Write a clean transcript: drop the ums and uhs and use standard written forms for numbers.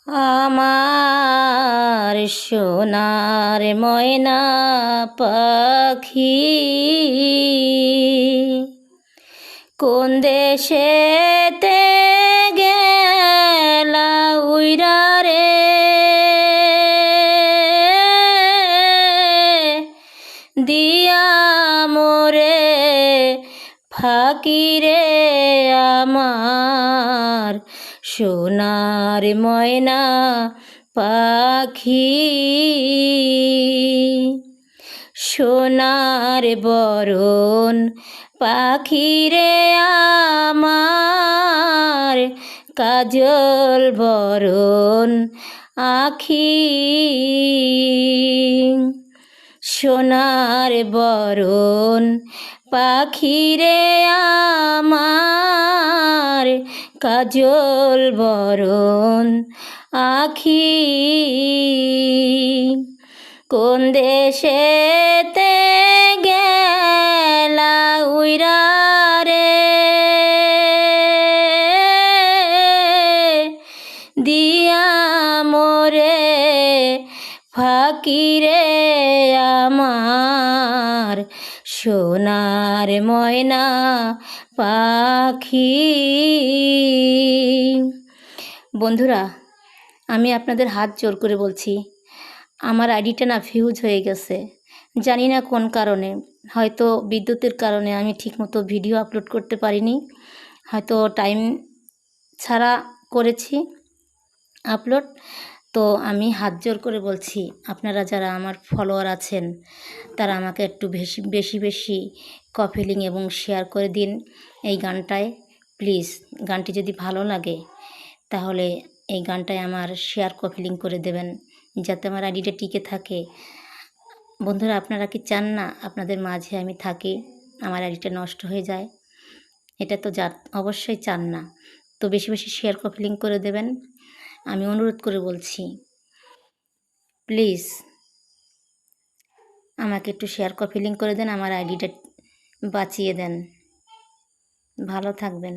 আমার সোনার ময়না পাখি কোন দেশেতে গেলা উইরা রে, দিয়া মোরে ফাঁকি রে আমার সোনার ময়না পাখি। সোনার বরণ পাখি রে আমার কাজল বরণ আখি। সোনার বরণ পাখি রে আমার কাজল বরণ আখি। কোন দেশেতে গেলা উইরা রে, দিয়া মোরে ফাঁকি রে আমার সোনার ময়না পাখি। বন্ধুরা, আমি আপনাদের হাত জোর করে বলছি, আমার আইডিটা না ফিউজ হয়ে গেছে, জানি না কোন কারণে। হয়তো বিদ্যুতের কারণে আমি ঠিকমতো ভিডিও আপলোড করতে পারিনি, হয়তো টাইম ছাড়া করেছি আপলোড। তো আমি হাত জোর করে বলছি, আপনারা যারা আমার ফলোয়ার আছেন তারা আমাকে একটু বেশি বেশি কপি লিঙ্ক এবং শেয়ার করে দিন এই গানটায় প্লিজ। গানটি যদি ভালো লাগে তাহলে এই গানটায় আমার শেয়ার কপি লিঙ্ক করে দেবেন, যাতে আমার আইডিটা টিকে থাকে। বন্ধুরা, আপনারা কি চান না আপনাদের মাঝে আমি থাকি, আমার আইডিটা নষ্ট হয়ে যায়? এটা তো অবশ্যই চান না। তো বেশি বেশি শেয়ার কপি লিঙ্ক করে দেবেন, আমি অনুরোধ করে বলছি। প্লিজ আমাকে একটু শেয়ার কপি লিঙ্ক করে দেন, আমার আইডিটা বাঁচিয়ে দেন। ভালো থাকবেন।